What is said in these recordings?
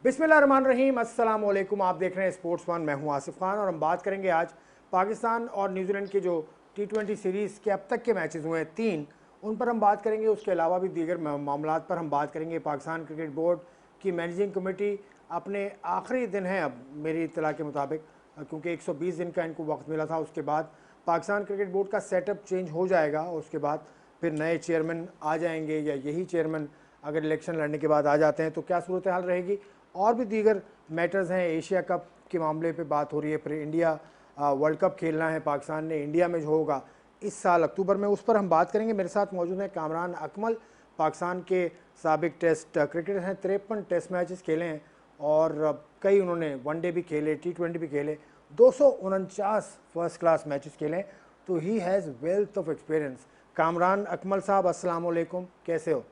बिस्मिल्लाहिर्रहमानिर्रहीम, अस्सलाम वालेकुम। आप देख रहे हैं स्पोर्ट्स वन। मैं हूं आसिफ खान और हम बात करेंगे आज पाकिस्तान और न्यूजीलैंड के जो T20 सीरीज़ के अब तक के मैचेस हुए हैं 3, उन पर हम बात करेंगे। उसके अलावा भी दीगर मामलात पर हम बात करेंगे। पाकिस्तान क्रिकेट बोर्ड की मैनेजिंग कमेटी अपने आखिरी दिन है अब मेरी इत्तला के मुताबिक, क्योंकि 120 दिन का इनको वक्त मिला था। उसके बाद पाकिस्तान क्रिकेट बोर्ड का सेटअप चेंज हो जाएगा और उसके बाद फिर नए चेयरमैन आ जाएंगे, या यही चेयरमैन अगर इलेक्शन लड़ने के बाद आ जाते हैं तो क्या सूरत हाल रहेगी। और भी दीगर मैटर्स हैं। एशिया कप के मामले पे बात हो रही है, फिर इंडिया वर्ल्ड कप खेलना है पाकिस्तान ने इंडिया में जो होगा इस साल अक्टूबर में, उस पर हम बात करेंगे। मेरे साथ मौजूद हैं कामरान अकमल, पाकिस्तान के साबिक टेस्ट क्रिकेटर हैं। 53 टेस्ट मैचेस खेले हैं और कई उन्होंने वनडे भी खेले, T20 भी खेले, 249 फर्स्ट क्लास मैचेस खेले हैं। तो he has wealth of experience. Kamran Akmal साहब, अस्सलाम वालेकुम, कैसे हो?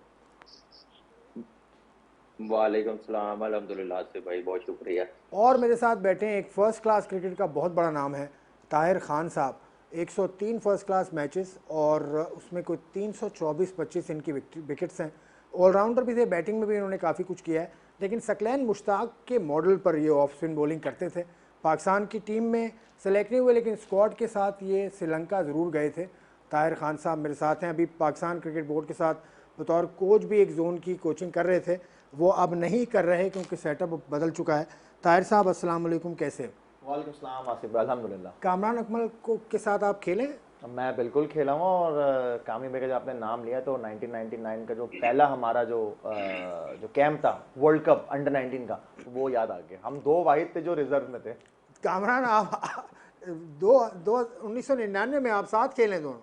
वालेकुम सलाम। अल्हम्दुलिल्लाह से भाई, बहुत शुक्रिया। और मेरे साथ बैठे हैं एक फ़र्स्ट क्लास क्रिकेट का बहुत बड़ा नाम है, ताहिर खान साहब। 103 फर्स्ट क्लास मैचेस और उसमें कोई 324-25 इनकी विकेट्स हैं। ऑलराउंडर भी थे, बैटिंग में भी इन्होंने काफ़ी कुछ किया है, लेकिन सकलैन मुश्ताक के मॉडल पर ये ऑफ स्पिन बॉलिंग करते थे। पाकिस्तान की टीम में सेलेक्ट नहीं हुए, लेकिन स्क्वाड के साथ ये श्रीलंका ज़रूर गए थे। ताहिर खान साहब मेरे साथ हैं। अभी पाकिस्तान क्रिकेट बोर्ड के साथ बतौर कोच भी एक जोन की कोचिंग कर रहे थे, वो अब नहीं कर रहे क्योंकि सेटअप बदल चुका है। ताहिर साहब, अस्सलाम वालेकुम, कैसे हो? वालेकुम सलाम आसिफ, अल्हम्दुलिल्लाह। कामरान अकमल को के साथ आप खेले? मैं बिल्कुल खेला हूँ और कामी भाई का जब आपने नाम लिया तो 1999 का जो पहला हमारा जो कैंप था वर्ल्ड कप अंडर 19 का, वो याद आ गया। हम दो वाहिद थे जो रिजर्व में थे। कामरान आप दो दो 1999 में आप साथ खेले दोनों?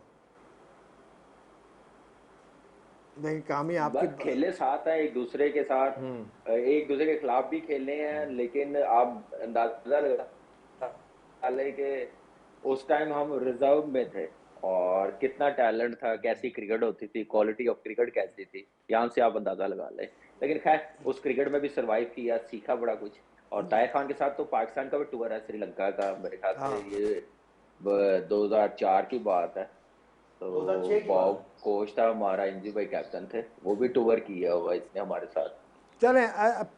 नहीं कामी आपकी बस खेले साथ हैं एक दूसरे के साथ, एक दूसरे के खिलाफ भी खेले हैं, लेकिन आप अंदाजा लगा लें कि उस टाइम हम रिजर्व में थे। और कितना टैलेंट था, कैसी क्रिकेट होती थी, क्वालिटी ऑफ क्रिकेट कैसी थी, यहाँ से आप अंदाजा लगा लें। लेकिन खैर, उस क्रिकेट में भी सरवाइव किया, सीखा बड़ा कुछ। और ताहिर खान के साथ तो पाकिस्तान का भी टूर है श्रीलंका का, मेरे ख्याल से हाँ, ये 2004 की बात है। तो 2006 की बात बॉब है। कोच था हमारा, इंजी भाई कैप्टन थे, वो भी टूर किया हुआ इसने हमारे साथ। चलें।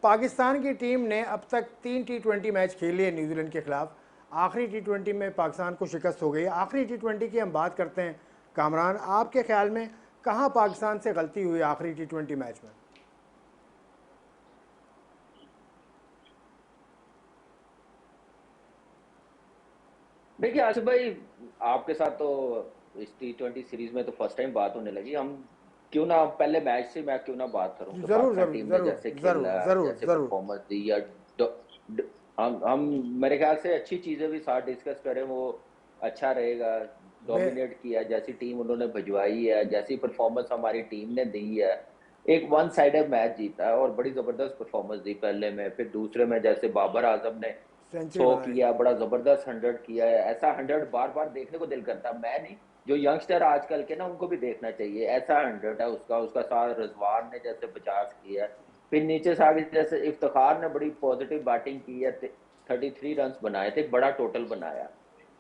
पाकिस्तान की टीम ने अब तक 3 T20 मैच खेले हैं न्यूजीलैंड के खिलाफ। आखिरी T20 में पाकिस्तान को शिकस्त हो गई। आखिरी T20 की हम बात करते हैं। कामरान, आपके ख्याल में कहाँ पाकिस्तान से गलती हुई आखिरी T20 मैच में? देखिए आसिफ भाई, आपके साथ तो इस T20 सीरीज में तो फर्स्ट टाइम बात होने लगी। हम क्यों ना पहले मैच से मैं क्यों ना बात करूं कि ज़रूर पाकिस्तान ज़रूर टीम ने ज़रूर जैसे ज़रूर खेला, ज़रूर जैसे ज़रूर। परफॉर्मेंस दी, या ड, ड, हम मेरे ख्याल से अच्छी चीजें भी साथ डिस्कस करें, वो अच्छा रहेगा। मैं डोमिनेट किया, जैसी टीम उन्होंने भिजवाई है, जैसी परफॉर्मेंस हमारी टीम ने दी है। एक वन साइडेड मैच जीता है और बड़ी जबरदस्त परफॉर्मेंस दी पहले में, फिर दूसरे में जैसे बाबर आजम ने सेंचुरी 100 बनाई। किया, बड़ा जबरदस्त 100 किया है। ऐसा 100 बार बार देखने को दिल करता है। मैं नहीं, जो यंगस्टर आजकल के ना, उनको भी देखना चाहिए। ऐसा 100 है उसका उसका साथ रिजवान ने जैसे 50 किया है। फिर नीचे से आगे जैसे इफ्तिखार ने बड़ी पॉजिटिव बैटिंग की है, 33 रन बनाए थे, बड़ा टोटल बनाया।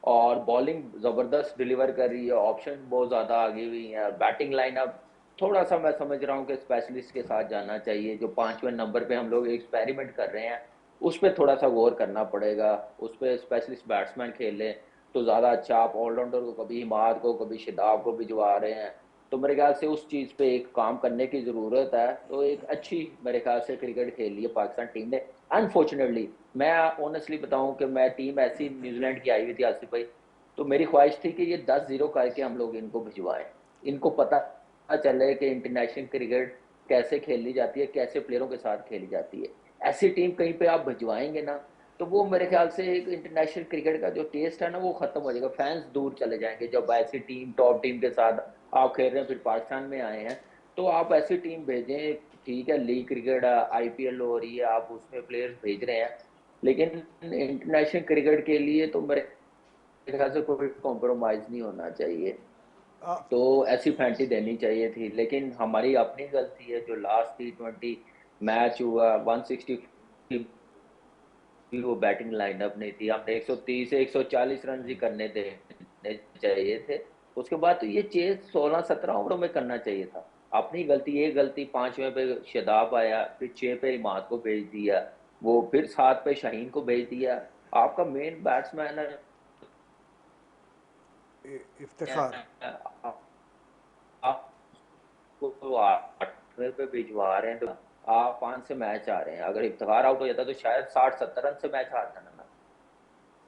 और बॉलिंग जबरदस्त डिलीवर कर रही है, ऑप्शन बहुत ज्यादा आगे हुई है। बैटिंग लाइनअप थोड़ा सा मैं समझ रहा हूँ कि स्पेशलिस्ट के साथ जाना चाहिए। जो 5वें नंबर पे हम लोग एक्सपेरिमेंट कर रहे हैं, उस पर थोड़ा सा गौर करना पड़ेगा। उस पर स्पेशलिस्ट बैट्समैन खेल लें तो ज्यादा अच्छा। आप ऑलराउंडर को कभी हिमाद को, कभी शिदाब को भिजवा रहे हैं, तो मेरे ख्याल से उस चीज पे एक काम करने की जरूरत है। तो एक अच्छी मेरे ख्याल से क्रिकेट खेल ली है पाकिस्तान टीम ने। अनफॉर्चुनेटली मैं ऑनेस्टली बताऊं कि मैं टीम ऐसी न्यूजीलैंड की आई हुई थी आसिफ भाई, तो मेरी ख्वाहिश थी कि ये 10-0 करके हम लोग इनको भिजवाएं। इनको पता चले कि इंटरनेशनल क्रिकेट कैसे खेली जाती है, कैसे प्लेयरों के साथ खेली जाती है। ऐसी टीम कहीं पे आप भिजवाएंगे ना, तो वो मेरे ख्याल से एक इंटरनेशनल क्रिकेट का जो टेस्ट है ना, वो खत्म हो जाएगा। फैंस दूर चले जाएंगे। जब ऐसी टीम, टॉप टीम के साथ आप खेल रहे हैं, फिर पाकिस्तान में आए हैं, तो आप ऐसी टीम भेजें। ठीक है, लीग क्रिकेट, आईपीएल हो रही है, आप उसमें प्लेयर्स भेज रहे हैं, लेकिन इंटरनेशनल क्रिकेट के लिए तो मेरे ख्याल से कोई कॉम्प्रोमाइज नहीं होना चाहिए। तो ऐसी पेनल्टी देनी चाहिए थी, लेकिन हमारी अपनी गलती है। जो लास्ट T20 मैच हुआ, 160 भी वो बैटिंग लाइनअप नहीं थी। हमने 130 से 140 रन ही करने देने चाहिए थे। उसके बाद तो ये चेज 16-17 ओवरों में करना चाहिए था। अपनी गलती, ये गलती 5वें पे शदाब आया, फिर 6 पे इमाद को भेज दिया। वो फिर साथ पे शाहीन को भेज दिया। आपका मेन बैट्समैन है, इफ्तिखार। आपको 8वें पे भिजवा रहे हैं तो आप 5 से मैच आ रहे हैं। अगर इफ्तिखार आउट हो जाता तो शायद 60-70 रन से मैच हारता ना।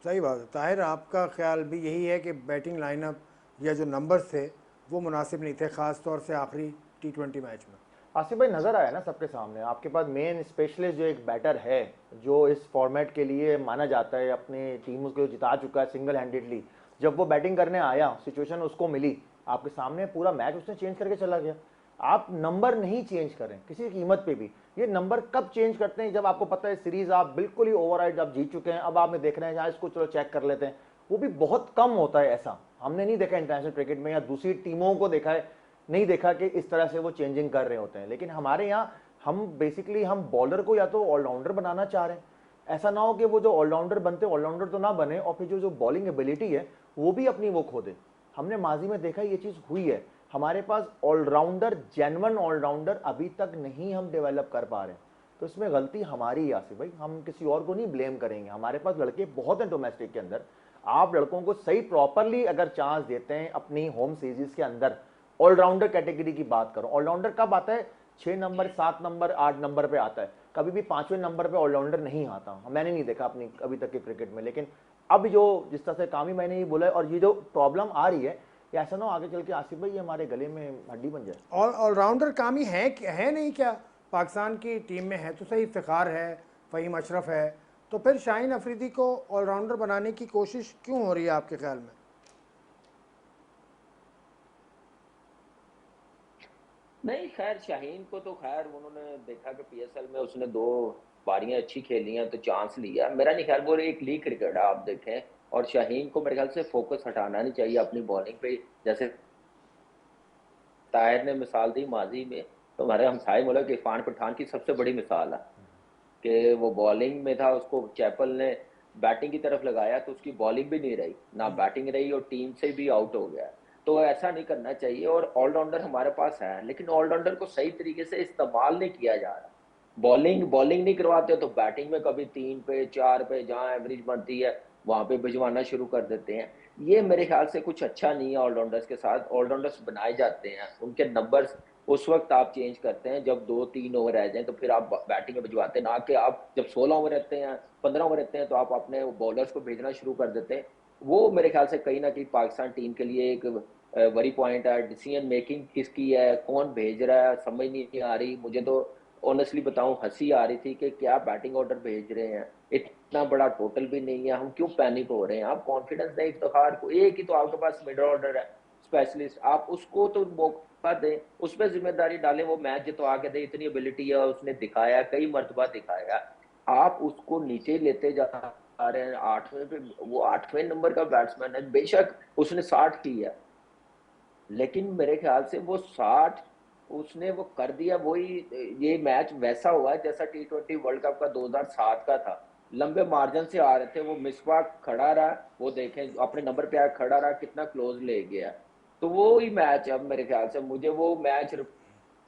सही बात है ताहिर, आपका ख्याल भी यही है कि बैटिंग लाइनअप या जो नंबर्स थे वो मुनासिब नहीं थे, ख़ास तौर से आखिरी T20 मैच में। आसिफ भाई नजर आया ना सबके सामने, आपके पास मेन स्पेशलिस्ट जो एक बैटर है, जो इस फॉर्मेट के लिए माना जाता है, अपनी टीम को जिता चुका है सिंगल हैंडेडली, जब वो बैटिंग करने आया, सिचुएशन उसको मिली, आपके सामने पूरा मैच उसने चेंज करके चला गया। आप नंबर नहीं चेंज करें किसी कीमत पे भी। ये नंबर कब चेंज करते हैं? जब आपको पता है सीरीज आप बिल्कुल ही ओवरराइड आप जीत चुके हैं, अब आपने देख रहे हैं जहाँ इसको चलो चेक कर लेते हैं। वो भी बहुत कम होता है ऐसा, हमने नहीं देखा इंटरनेशनल क्रिकेट में या दूसरी टीमों को देखा है, नहीं देखा कि इस तरह से वो चेंजिंग कर रहे होते हैं। लेकिन हमारे यहाँ हम बेसिकली हम बॉलर को या तो ऑलराउंडर बनाना चाह रहे हैं, ऐसा ना हो कि वो जो ऑलराउंडर बनते ऑलराउंडर तो ना बने और फिर जो जो बॉलिंग एबिलिटी है वो भी अपनी वो खो दे। हमने माजी में देखा ये चीज़ हुई है, हमारे पास ऑलराउंडर जेन्युइन ऑलराउंडर अभी तक नहीं हम डेवलप कर पा रहे हैं। तो इसमें गलती हमारी है आसिफ भाई, हम किसी और को नहीं ब्लेम करेंगे। हमारे पास लड़के बहुत हैं डोमेस्टिक के अंदर, आप लड़कों को सही प्रॉपरली अगर चांस देते हैं अपनी होम सीरीज के अंदर, ऑलराउंडर कैटेगरी की बात करो, ऑलराउंडर कब आता है? 6 नंबर 7 नंबर 8 नंबर पे आता है, कभी भी 5वें नंबर पे ऑलराउंडर नहीं आता, मैंने नहीं देखा अपनी अभी तक के क्रिकेट में। लेकिन अब जो जिस तरह से कामी मैंने ये बोला है और ये जो प्रॉब्लम आ रही है, ये ऐसा ना हो आगे चल के आसिफ भाई ये हमारे गले में हड्डी बन जाए। और ऑलराउंडर कामी है नहीं क्या? पाकिस्तान की टीम में है तो सही, इफ्तिखार है, फ़हीम अशरफ है, तो फिर शाहीन अफरीदी को ऑलराउंडर बनाने की कोशिश क्यों हो रही है आपके ख्याल में? नहीं, खैर शाहीन को तो खैर उन्होंने देखा कि पीएसएल में उसने 2 पारियां अच्छी खेली हैं तो चांस लिया। मेरा नहीं ख्याल वो एक लीग क्रिकेट है आप देखें, और शाहीन को मेरे ख्याल से फोकस हटाना नहीं चाहिए अपनी बॉलिंग पे। जैसे ताहिर ने मिसाल दी माजी में, तो हमारे हमसाए मुल्क इरफान पठान की सबसे बड़ी मिसाल है कि वो बॉलिंग में था, उसको चैपल ने बैटिंग की तरफ लगाया तो उसकी बॉलिंग भी नहीं रही, ना बैटिंग रही, और टीम से भी आउट हो गया। तो ऐसा नहीं करना चाहिए। और ऑलराउंडर हमारे पास है, लेकिन ऑलराउंडर को सही तरीके से इस्तेमाल नहीं किया जा रहा। बॉलिंग बॉलिंग नहीं करवाते तो बैटिंग में कभी 3 पे 4 पे जहां एवरेज बनती है वहां पे भिजवाना शुरू कर देते हैं। ये मेरे ख्याल से कुछ अच्छा नहीं है। ऑलराउंडर्स के साथ ऑलराउंडर्स बनाए जाते हैं, उनके नंबर्स उस वक्त आप चेंज करते हैं जब 2-3 ओवर रह जाए, तो फिर आप बैटिंग में भिजवाते हैं। ना कि आप जब 16 ओवर रहते हैं 15 ओवर रहते हैं तो आप अपने बॉलर्स को भेजना शुरू कर देते हैं। वो मेरे ख्याल से कहीं ना कहीं पाकिस्तान टीम के लिए एक वरी पॉइंट है। डिसीजन मेकिंग किसकी है, कौन भेज रहा है, समझ नहीं आ रही मुझे तो। ऑनेस्टली बताऊं, हंसी आ रही थी कि क्या बैटिंग ऑर्डर भेज रहे हैं, इतना बड़ा टोटल भी नहीं है, हम क्यों पैनिक हो रहे हैं। आप कॉन्फिडेंस दें इफ्तिखार को, एक ही तो आपके पास मिडल ऑर्डर है स्पेशलिस्ट, आप उसको तो मौका दें, उस पर जिम्मेदारी डालें, वो मैच जितवा के दे, इतनी एबिलिटी है, उसने दिखाया, कई मरतबा दिखाया। आप उसको नीचे लेते जा रहे हैं 8वें पे। वो 8वें नंबर का बैट्समैन है, बेशक उसने 60 की है, लेकिन मेरे ख्याल से वो 60 उसने वो कर दिया वही। ये मैच वैसा हुआ जैसा T20 वर्ल्ड कप का 2007 का था, लंबे मार्जिन से आ रहे थे, वो मिसबा खड़ा रहा, वो देखें अपने नंबर पे आया खड़ा रहा, कितना क्लोज ले गया। तो वो ही मैच, अब मेरे ख्याल से मुझे वो मैच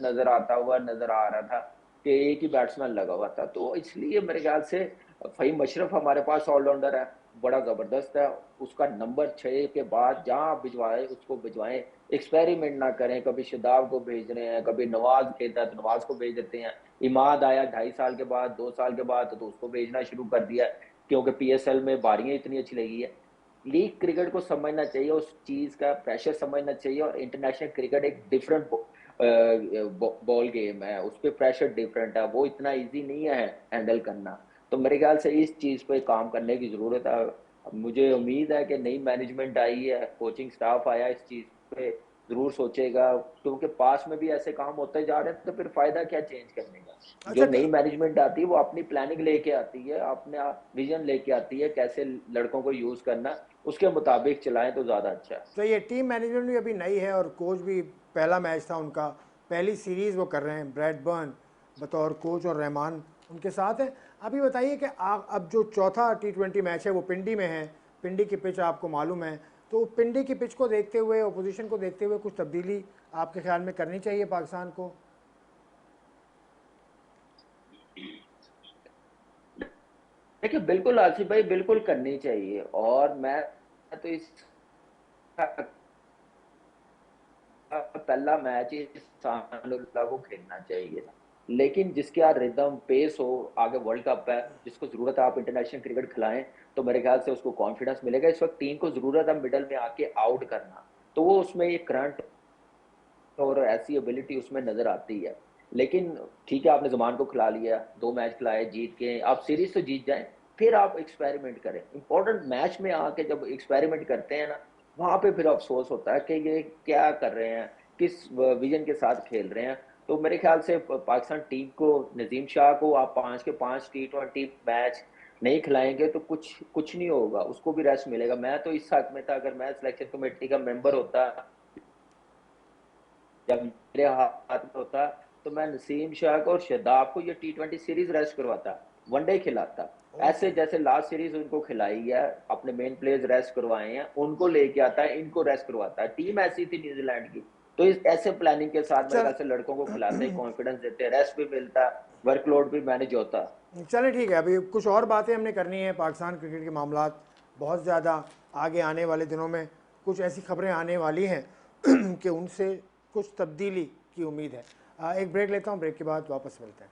नजर आ रहा था कि एक ही बैट्समैन लगा हुआ था। तो इसलिए मेरे ख्याल से फहीम अशरफ हमारे पास ऑलराउंडर है, बड़ा जबरदस्त है। उसका नंबर 6 के बाद जहां आप भिजवाए उसको भिजवाएं, एक्सपेरिमेंट ना करें। कभी शदाब को भेज रहे हैं, कभी नवाज खेलता है तो नवाज को भेज देते हैं। इमाद आया 2.5 साल के बाद, 2 साल के बाद, तो उसको भेजना शुरू कर दिया क्योंकि पीएसएल में बारियां इतनी अच्छी लगी है। लीग क्रिकेट को समझना चाहिए, उस चीज का प्रेशर समझना चाहिए, और इंटरनेशनल क्रिकेट एक डिफरेंट बॉल गेम है, उस पर प्रेशर डिफरेंट है, वो इतना इजी नहीं है हैंडल करना। तो मेरे ख्याल से इस चीज पे काम करने की जरूरत है। मुझे उम्मीद है कि नई मैनेजमेंट आई है, कोचिंग स्टाफ आया, इस चीज पे जरूर सोचेगा, क्योंकि पास में भी ऐसे काम होते जा रहे हैं, तो फिर फायदा क्या चेंज करने का। जो अच्छा, नई मैनेजमेंट आती है वो अपनी प्लानिंग लेके आती है, अपना विजन लेके आती है, कैसे लड़कों को यूज करना, उसके मुताबिक चलाएं तो ज्यादा अच्छा है। तो ये टीम मैनेजमेंट भी अभी नई है और कोच भी, पहला मैच था उनका, पहली सीरीज़ वो कर रहे हैं, ब्रैडबर्न बतौर कोच और रहमान उनके साथ है। अभी बताइए कि अब जो चौथा T20 मैच है वो पिंडी में है, पिंडी की पिच आपको मालूम है, तो पिंडी की पिच को देखते हुए, ओपोजिशन को देखते हुए कुछ तब्दीली आपके ख्याल में करनी चाहिए पाकिस्तान को? देखिए बिल्कुल आसिफ भाई, बिल्कुल करनी चाहिए। और मैं तो इस पहला मैच ही सानुल्लाह को खेलना चाहिए, लेकिन जिसके यहाँ रिदम पेस हो, आगे वर्ल्ड कप है, जिसको जरूरत है आप इंटरनेशनल क्रिकेट खिलाएं, तो मेरे ख्याल से उसको कॉन्फिडेंस मिलेगा। इस वक्त टीम को जरूरत है मिडल में आके आउट करना, तो वो उसमें ये करंट और ऐसी एबिलिटी उसमें नजर आती है। लेकिन ठीक है, आपने जमान को खिला लिया, 2 मैच खिलाए, जीत के आप सीरीज तो जीत जाएं, फिर आप एक्सपेरिमेंट करें। इंपॉर्टेंट मैच में आके जब एक्सपेरिमेंट करते हैं ना, वहां पे फिर अफसोस होता है कि ये क्या कर रहे हैं, किस विजन के साथ खेल रहे हैं। तो मेरे ख्याल से पाकिस्तान टीम को, नजीम शाह को आप 5 के 5 T20 मैच नहीं खिलाएंगे तो कुछ कुछ नहीं होगा, उसको भी रेस्ट मिलेगा। मैं तो इस हक में था, अगर मैं सिलेक्शन कमेटी का मेंबर होता, जब मेरे हाथ में होता, तो मैं नसीम शाह को और शादाब को ये T20 सीरीज रेस्ट करवाता, वनडे खिलाता। ऐसे ओके, जैसे लास्ट सीरीज उनको खिलाई है, अपने मेन प्लेयर्स रेस्ट करवाए हैं, उनको लेके आता है, इनको रेस्ट करवाता है। टीम ऐसी थी न्यूजीलैंड की, तो इस ऐसे प्लानिंग के साथ मेरे चल ख्याल से लड़कों को खिलाते, कॉन्फिडेंस देते, रेस्ट भी मिलता, वर्कलोड भी मैनेज होता। चले ठीक है, अभी कुछ और बातें हमने करनी है। पाकिस्तान क्रिकेट के मामलात बहुत ज़्यादा आगे आने वाले दिनों में कुछ ऐसी खबरें आने वाली हैं कि उनसे कुछ तब्दीली की उम्मीद है। एक ब्रेक लेता हूँ, ब्रेक के बाद वापस मिलते हैं।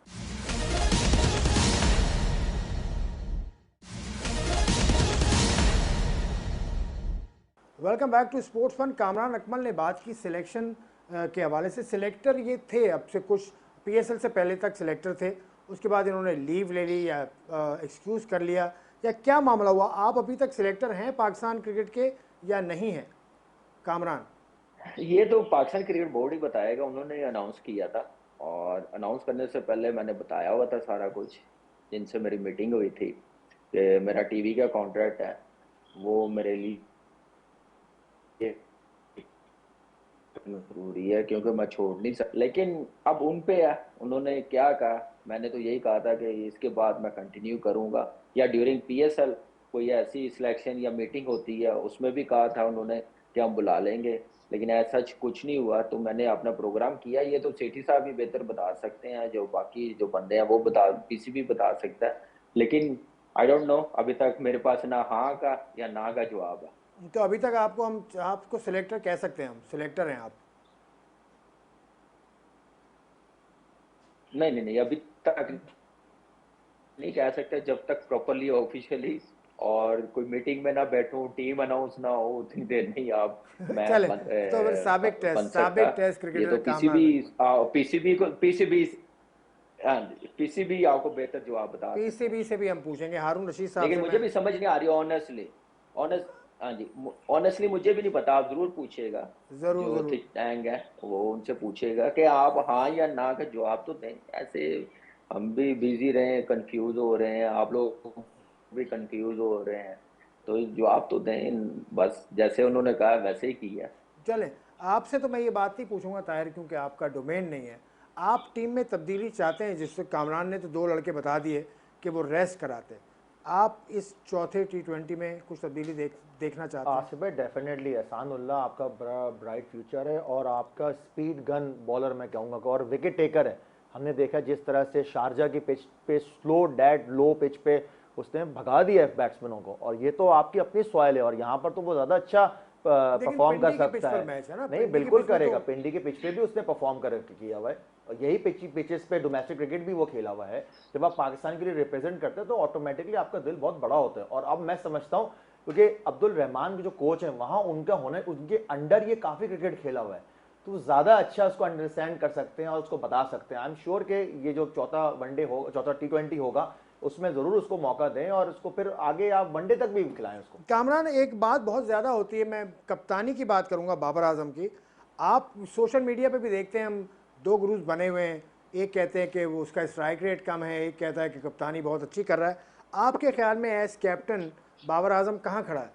Welcome back to sports fun. Kamran Akmal ने बात की सिलेक्शन के हवाले से। सिलेक्टर ये थे, अब से कुछ पीएसएल से पहले तक सिलेक्टर थे, उसके बाद इन्होंने लीव ले ली या एक्सक्यूज़ कर लिया, या क्या मामला हुआ? आप अभी तक सिलेक्टर हैं पाकिस्तान क्रिकेट के या नहीं हैं कामरान? ये तो पाकिस्तान क्रिकेट बोर्ड ही बताएगा, उन्होंने अनाउंस किया था, और अनाउंस करने से पहले मैंने बताया हुआ था सारा कुछ, जिनसे मेरी मीटिंग हुई थी कि मेरा टीवी का कॉन्ट्रैक्ट है, वो मेरे लिए जरूरी है, क्योंकि मैं छोड़ नहीं सकता। लेकिन अब उन पे है, उन्होंने क्या कहा। मैंने तो यही कहा था कि इसके बाद मैं कंटिन्यू करूंगा, या ड्यूरिंग पीएसएल कोई ऐसी सिलेक्शन या मीटिंग होती है, उसमें भी कहा था उन्होंने कि हम बुला लेंगे, लेकिन ऐसा कुछ नहीं हुआ। तो मैंने अपना प्रोग्राम किया। ये तो सेठी साहब भी बेहतर बता सकते हैं, जो बाकी जो बंदे हैं वो बता, पीसीबी बता सकता है, लेकिन आई डोंट नो, अभी तक मेरे पास ना हाँ का या ना का जवाब है। तो अभी तक आपको, हम आपको सिलेक्टर कह सकते हैं, हम सिलेक्टर हैं आप? नहीं नहीं नहीं, अभी तक नहीं कह सकते, जब तक प्रॉपरली ऑफिशियली और कोई मीटिंग में ना बैठूं, टीम अनाउंस ना हो, उतनी देर नहीं आप चले, तो फिर बन सकता। साबिक टेस्ट ये क्रिकेटर तो कामरान अकमल। पीसीबी आपको बेहतर जवाब बता सकता है। पीसीबी से भी हम पूछेंगे, हारून रशीद साहब लेकिन से मुझे मैं। भी समझ नहीं आ रही ऑनेस्टली, ऑनेस्ट, हाँ जी, ऑनेस्टली मुझे भी नहीं पता। आप जरूर पूछिएगा, ज़रूर जो ज़रूर। थिंक टैंक है वो उनसे पूछेगा कि आप हाँ या ना का जवाब तो दें। ऐसे हम भी बिजी रहे हैं, कंफ्यूज हो रहे हैं, आप लोग भी कंफ्यूज हो रहे हैं, तो जवाब तो दें। बस जैसे उन्होंने कहा वैसे ही किया। चलें, आपसे तो मैं ये बात नहीं पूछूंगा ताहिर, क्योंकि आपका डोमेन नहीं है। आप टीम में तब्दीली चाहते हैं, जिससे कामरान ने तो 2 लड़के बता दिए कि वो रेस्ट कराते हैं। आप इस चौथे T20 में कुछ तब्दीली देखना चाहते हैं? आसिफ भाई डेफिनेटली एहसानुल्लाह आपका बड़ा ब्राइट फ्यूचर है, और आपका स्पीड गन बॉलर मैं कहूँगा, और विकेट टेकर है। हमने देखा जिस तरह से शारजा की पिच पे स्लो डेड लो पिच पे उसने भगा दिया है बैट्समैनों को, और ये तो आपकी अपनी सॉइल है, और यहाँ पर तो वो ज़्यादा अच्छा लेकिन परफॉर्म कर पिंडी की पिच सकता पर है। मैच है ना, नहीं पिंडी की बिल्कुल पिच में तो। करेगा, पिंडी के पिच पे भी उसने परफॉर्म कर किया हुआ है, और यही पिचेस पे डोमेस्टिक क्रिकेट भी वो खेला हुआ है। जब आप पाकिस्तान के लिए रिप्रेजेंट करते हैं तो ऑटोमेटिकली आपका दिल बहुत बड़ा होता है। और अब मैं समझता हूँ, क्योंकि अब्दुल रहमान के जो कोच हैं वहाँ उनका होना, उनके अंडर ये काफ़ी क्रिकेट खेला हुआ है, तो वो ज़्यादा अच्छा उसको अंडरस्टैंड कर सकते हैं और उसको बता सकते हैं। आई एम श्योर कि ये जो चौथा वनडे हो, चौथा T20 होगा, उसमें ज़रूर उसको मौका दें, और उसको फिर आगे आप वनडे तक भी खिलाएं उसको। कामरान, एक बात बहुत ज़्यादा होती है, मैं कप्तानी की बात करूंगा बाबर आजम की। आप सोशल मीडिया पे भी देखते हैं, हम 2 ग्रुप्स बने हुए हैं, एक कहते हैं कि वो उसका स्ट्राइक रेट कम है, एक कहता है कि कप्तानी बहुत अच्छी कर रहा है। आपके ख्याल में एज कैप्टन बाबर आजम कहाँ खड़ा है?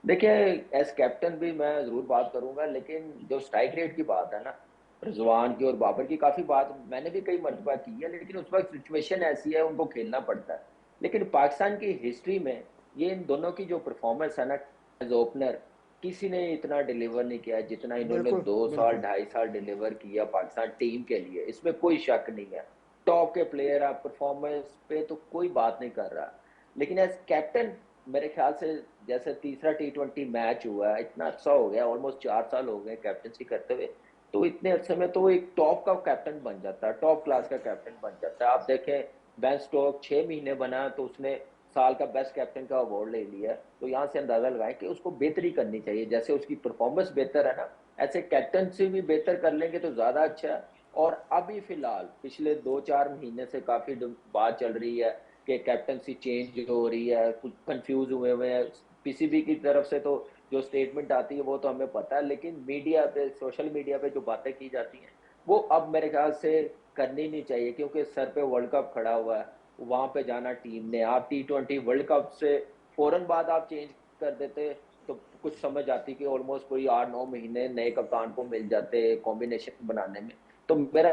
देखिए, एज कैप्टन भी मैं जरूर बात करूंगा, लेकिन जो स्ट्राइक रेट की बात है ना, रिजवान की और बाबर की, काफी बात मैंने भी कई मर्तबा की है, लेकिन उस वक्त सिचुएशन ऐसी है, उनको खेलना पड़ता है। लेकिन पाकिस्तान की हिस्ट्री में ये इन दोनों की जो परफॉर्मेंस है ना, एज ओपनर, किसी ने इतना डिलीवर नहीं किया जितना इन्होंने बिल्कुल 2 साल बिल्कुल। 2.5 साल डिलीवर किया पाकिस्तान टीम के लिए, इसमें कोई शक नहीं है। टॉप के प्लेयर है, परफॉर्मेंस पे तो कोई बात नहीं कर रहा, लेकिन एज कैप्टन मेरे ख्याल से जैसे तीसरा T20 मैच हुआ है, इतना अच्छा हो गया, ऑलमोस्ट 4 साल हो गए कैप्टनसी करते हुए, तो इतने अरसे में तो एक टॉप का कैप्टन बन जाता है, टॉप क्लास का कैप्टन बन जाता है। आप देखें बेन स्टोक 6 महीने बना तो उसने साल का बेस्ट कैप्टन का अवार्ड ले लिया। तो यहाँ से अंदाजा लगाएं कि उसको बेहतरी करनी चाहिए, जैसे उसकी परफॉर्मेंस बेहतर है ना, ऐसे कैप्टनसी भी बेहतर कर लेंगे तो ज्यादा अच्छा है। और अभी फिलहाल पिछले 2-4 महीने से काफी बात चल रही है कि कैप्टनसी चेंज हो रही है, कुछ कंफ्यूज हुए हुए हैं पीसीबी की तरफ से, तो जो स्टेटमेंट आती है वो तो हमें पता है, लेकिन मीडिया पे, सोशल मीडिया पे जो बातें की जाती हैं वो अब मेरे ख्याल से करनी नहीं चाहिए, क्योंकि सर पे वर्ल्ड कप खड़ा हुआ है, वहां पे जाना टीम ने, आप T20 वर्ल्ड कप से फौरन बाद आप चेंज कर देते तो कुछ समझ आती कि ऑलमोस्ट कोई 8-9 महीने नए कप्तान को मिल जाते कॉम्बिनेशन बनाने में। तो मेरा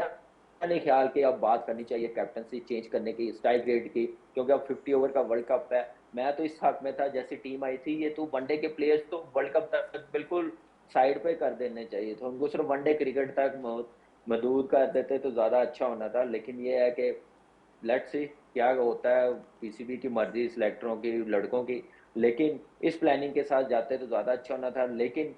नहीं ख्याल कि अब बात करनी चाहिए कैप्टनसी चेंज करने की, स्ट्राइक रेट की, क्योंकि अब 50 ओवर का वर्ल्ड कप है। मैं तो इस हक में था, जैसी टीम आई थी ये तो वनडे के प्लेयर्स तो वर्ल्ड कप तक बिल्कुल साइड पे कर देने चाहिए, तो उनको सिर्फ वनडे क्रिकेट तक महदूद कर देते तो ज्यादा अच्छा होना था। लेकिन ये है कि लेट्स सी क्या होता है, पीसीबी की मर्जी, सिलेक्टरों की, लड़कों की, लेकिन इस प्लानिंग के साथ जाते तो ज्यादा अच्छा होना था। लेकिन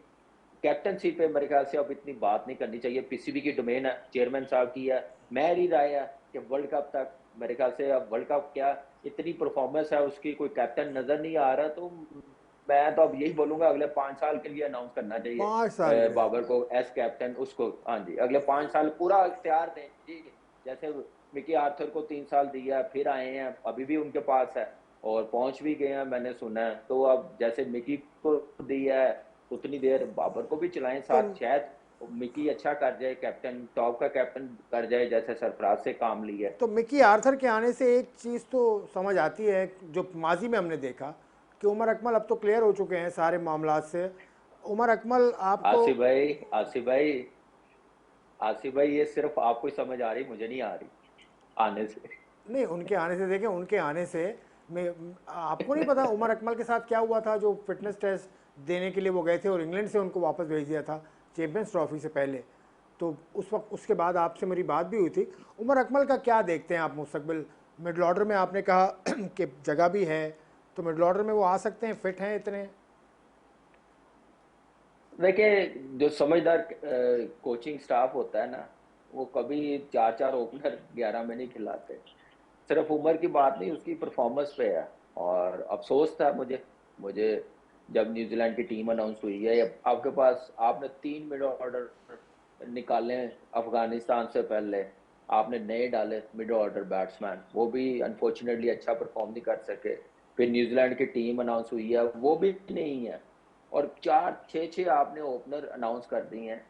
कैप्टनसी पे मेरे ख्याल से अब इतनी बात नहीं करनी चाहिए, पीसीबी की डोमेन है, चेयरमैन साहब की है। मेरी राय है कि वर्ल्ड कप तक, मेरे ख्याल से अब वर्ल्ड कप क्या, इतनी परफॉर्मेंस है उसकी, कोई कैप्टन नजर नहीं आ रहा, तो मैं तो अब यही बोलूंगा अगले 5 साल के लिए अनाउंस करना चाहिए 5 साल के लिए। बाबर को एज कैप्टन, उसको हाँ जी अगले 5 साल पूरा इख्तियार दें जी। जैसे मिकी आर्थर को 3 साल दिया, फिर आए हैं, अभी भी उनके पास है और पहुंच भी गए हैं मैंने सुना है, तो अब जैसे मिकी को दिया है उतनी देर बाबर को भी चलाएं तो साथ, शायद मिकी अच्छा कर जाए, कैप्टन टॉप का कैप्टन कर जाए, जैसे सरफराज से काम लिया है। तो मिकी आर्थर के आने से एक चीज़ तो समझ आती है, जो माजी में हमने देखा कि उमर अकमल अब तो क्लियर हो चुके हैं सारे मामलात से। उमर अकमल आपको, आसिफ भाई, आसिफ भाई ये सिर्फ आपको ही समझ आ रही, मुझे नहीं आ रही आने से। नहीं उनके आने से, देखें उनके आने से, मैं, आपको नहीं पता उमर अकमल के साथ क्या हुआ था, जो फिटनेस टेस्ट देने के लिए वो गए थे और इंग्लैंड से उनको वापस भेज दिया था चैंपियंस ट्रॉफी से पहले। तो उस वक्त उसके बाद आपसे मेरी बात भी हुई थी। उमर अकमल का क्या देखते हैं आप मुस्तकबिल? मिडल ऑर्डर में आपने कहा कि जगह भी है, तो मिडल ऑर्डर में वो आ सकते हैं, फिट हैं इतने? देखिए जो समझदार कोचिंग स्टाफ होता है ना, वो कभी 4-4 ओपनर 11 में नहीं खिलाते। सिर्फ उम्र की बात नहीं, उसकी परफॉर्मेंस पे है। और अफसोस था मुझे मुझे जब न्यूजीलैंड की टीम अनाउंस हुई है, आपके पास आपने 3 मिड ऑर्डर निकाले अफगानिस्तान से पहले, आपने नए डाले मिड ऑर्डर बैट्समैन, वो भी अनफॉर्चुनेटली अच्छा परफॉर्म नहीं कर सके। फिर न्यूजीलैंड की टीम अनाउंस हुई है, वो भी नहीं है, और 4-6 आपने ओपनर अनाउंस कर दिए हैं।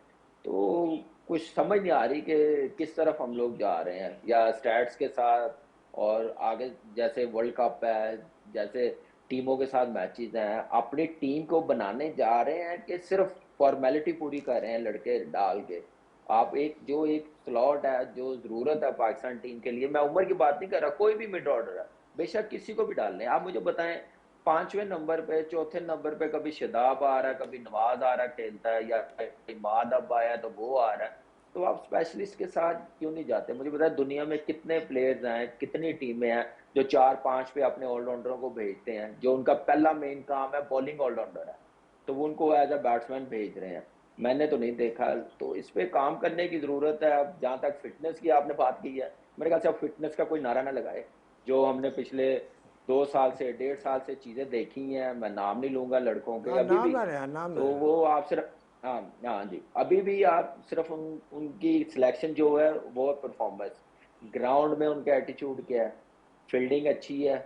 तो कुछ समझ नहीं आ रही कि किस तरफ हम लोग जा रहे हैं, या स्टैट्स के साथ और आगे जैसे वर्ल्ड कप है, जैसे टीमों के साथ मैचेस हैं, अपनी टीम को बनाने जा रहे हैं कि सिर्फ फॉर्मेलिटी पूरी कर रहे हैं लड़के डाल के। आप एक स्लॉट है, जो जरूरत है पाकिस्तान टीम के लिए, मैं उम्र की बात नहीं कर रहा, कोई भी मिड ऑर्डर है, बेशक किसी को भी डाल लें। आप मुझे बताएं 5वें नंबर पे, चौथे नंबर पे कभी शदाब आ रहा है, कभी नवाज आ रहा है खेलता है, या इमाद अब आया तो वो आ रहा है, तो आप स्पेशलिस्ट के साथ क्यों नहीं जाते? मुझे बताया दुनिया में कितने प्लेयर्स हैं, कितनी टीमें हैं जो 4-5 पे अपने ऑलराउंडरों को भेजते हैं, जो उनका पहला मेन काम है बॉलिंग ऑलराउंडर है, तो वो उनको एज अ बैट्समैन भेज रहे हैं। मैंने तो नहीं देखा, तो इस पे काम करने की जरूरत है। अब जहां तक फिटनेस की आपने बात की है, मेरे ख्याल से अब फिटनेस का कोई नारा ना लगाए। जो हमने पिछले 2 साल से, 1.5 साल से चीजें देखी हैं, मैं नाम नहीं लूंगा लड़कों के हाँ अभी नाम भी, ना लें, हाँ नाम ना तो लें। वो आप सिर्फ, हाँ हाँ जी, अभी भी आप सिर्फ उनकी सिलेक्शन जो है वो परफॉर्मेंस, ग्राउंड में उनका एटीट्यूड क्या है, फील्डिंग अच्छी है,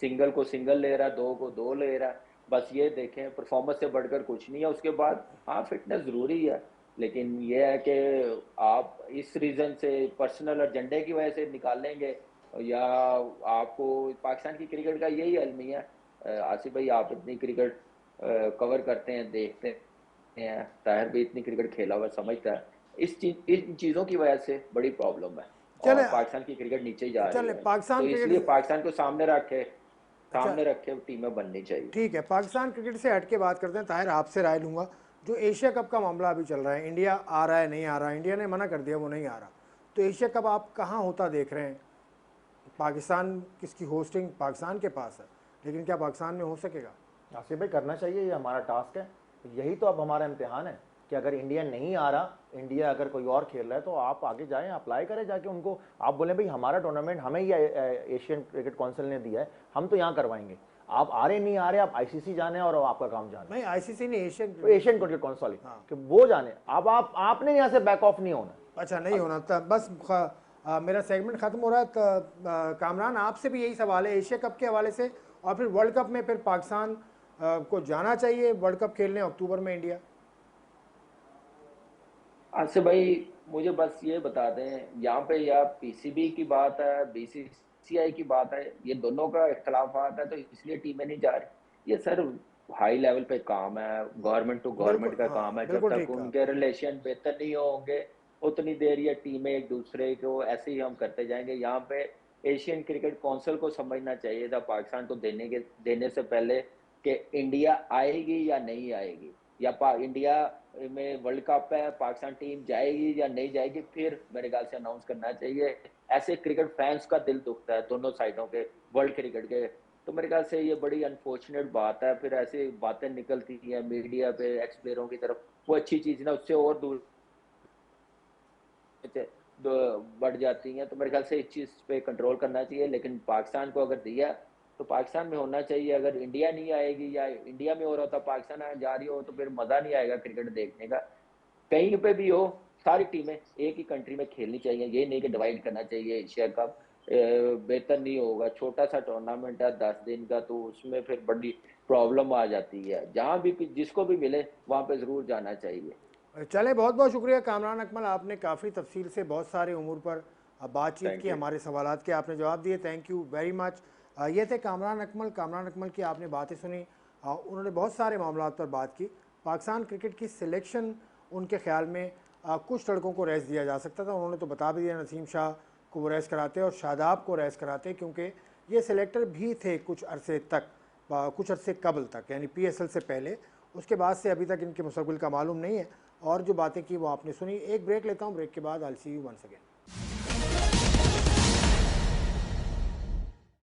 सिंगल को सिंगल ले रहा है, दो को दो ले रहा है, बस ये देखें, परफॉर्मेंस से बढ़कर कुछ नहीं है। उसके बाद हाँ फिटनेस जरूरी है, लेकिन ये है कि आप इस रीजन से, पर्सनल एजेंडे की वजह से निकालेंगे, या आपको पाकिस्तान की क्रिकेट का यही अलमिया है। आसिफ भाई आप इतनी क्रिकेट कवर करते हैं, देखते हैं, ताहिर भी इतनी क्रिकेट खेला हुआ समझता है, इन चीजों की वजह से बड़ी प्रॉब्लम है, चले और पाकिस्तान की क्रिकेट नीचे ही जा रही चले है। तो पाकिस्तान इसलिए क्रिकेट, पाकिस्तान को अच्छा सामने रखे टीमें बननी चाहिए। ठीक है, पाकिस्तान क्रिकेट से हट के बात करते हैं। ताहिर आपसे राय लूँगा, जो एशिया कप का मामला अभी चल रहा है, इंडिया आ रहा है नहीं आ रहा, इंडिया ने मना कर दिया वो नहीं आ रहा, तो एशिया कप आप कहाँ होता देख रहे हैं? पाकिस्तान किसकी होस्टिंग पाकिस्तान के पास है, लेकिन क्या पाकिस्तान में हो सकेगा? आसिफ भाई करना चाहिए, ये हमारा टास्क है, यही तो अब हमारा इम्तिहान है कि अगर इंडिया नहीं आ रहा, इंडिया अगर कोई और खेल रहा है तो आप आगे जाएं, अप्लाई करें जाके उनको, आप बोलें भाई हमारा टूर्नामेंट हमें ही एशियन क्रिकेट काउंसिल ने दिया है, हम तो यहाँ करवाएंगे। आप आ रहे नहीं आ रहे, आप आईसीसी जाने और आपका काम जाने। नहीं, आईसीसी ने एशियन एशियन क्रिकेट काउंसिल कि वो जाने, अब आपने यहाँ से बैक ऑफ नहीं होना। अच्छा नहीं होना तब बस मेरा सेगमेंट खत्म हो रहा है। कामरान आपसे भी यही सवाल है एशिया कप के हवाले से, और फिर वर्ल्ड कप में फिर पाकिस्तान को जाना चाहिए वर्ल्ड कप खेलने अक्टूबर में इंडिया? आसिफ भाई मुझे बस ये बता दें, यहाँ पे या पीसीबी की बात है, बीसीसीआई की बात है, ये दोनों का इख्तलाफात है तो इसलिए टीमें नहीं जा रही। ये सर हाई लेवल पे काम है, गवर्नमेंट टू बिल्कुल, गवर्नमेंट का हाँ काम है। जब बिल्कुल तक ठीक कहा। उनके रिलेशन बेहतर नहीं होंगे उतनी देर ये टीमें एक दूसरे को ऐसे ही हम करते जाएंगे। यहाँ पे एशियन क्रिकेट काउंसिल को समझना चाहिए था पाकिस्तान को देने से पहले कि इंडिया आएगी या नहीं आएगी, या इंडिया में वर्ल्ड कप है, पाकिस्तान टीम जाएगी या नहीं जाएगी, फिर मेरे ख्याल से अनाउंस करना चाहिए। ऐसे क्रिकेट फैंस का दिल दुखता है दोनों साइडों के, वर्ल्ड क्रिकेट के। तो मेरे ख्याल से ये बड़ी अनफॉर्चुनेट बात है, फिर ऐसी बातें निकलती हैं मीडिया पे एक्स प्लेयरों की तरफ, वो अच्छी चीज ना उससे और दूर बढ़ जाती हैं। तो मेरे ख्याल से इस चीज पे कंट्रोल करना चाहिए। लेकिन पाकिस्तान को अगर दिया तो पाकिस्तान में होना चाहिए। अगर इंडिया नहीं आएगी या इंडिया में हो रहा था पाकिस्तान जा रही हो तो फिर मजा नहीं आएगा क्रिकेट देखने का। कहीं पे भी हो सारी टीमें एक ही कंट्री में खेलनी चाहिए, ये नहीं कि डिवाइड करना चाहिए। एशिया कप बेहतर नहीं होगा, छोटा सा टूर्नामेंट है 10 दिन का, तो उसमें फिर बड़ी प्रॉब्लम आ जाती है। जहां भी जिसको भी मिले वहां पे जरूर जाना चाहिए। चले, बहुत बहुत शुक्रिया कामरान अकमल, आपने काफ़ी तफसील से बहुत सारे उमूर पर बातचीत की, थैंक यू। हमारे सवालात के आपने जवाब दिए, थैंक यू वेरी मच। ये थे कामरान अकमल। कामरान अकमल की आपने बातें सुनी, उन्होंने बहुत सारे मामलों पर बात की। पाकिस्तान क्रिकेट की सिलेक्शन उनके ख्याल में कुछ लड़कों को रेस्ट दिया जा सकता था, उन्होंने तो बता भी दिया नसीम शाह को वो रेस्ट कराते और शादाब को रेस्ट कराते, क्योंकि ये सिलेक्टर भी थे कुछ अरसे तक, कुछ अरसे कबल तक, यानी PSL से पहले। उसके बाद से अभी तक इनके मुस्तकबिल का मालूम नहीं है, और जो बातें की वो आपने सुनी। एक ब्रेक लेता हूँ, ब्रेक के बाद आई सी यू वंस अगेन।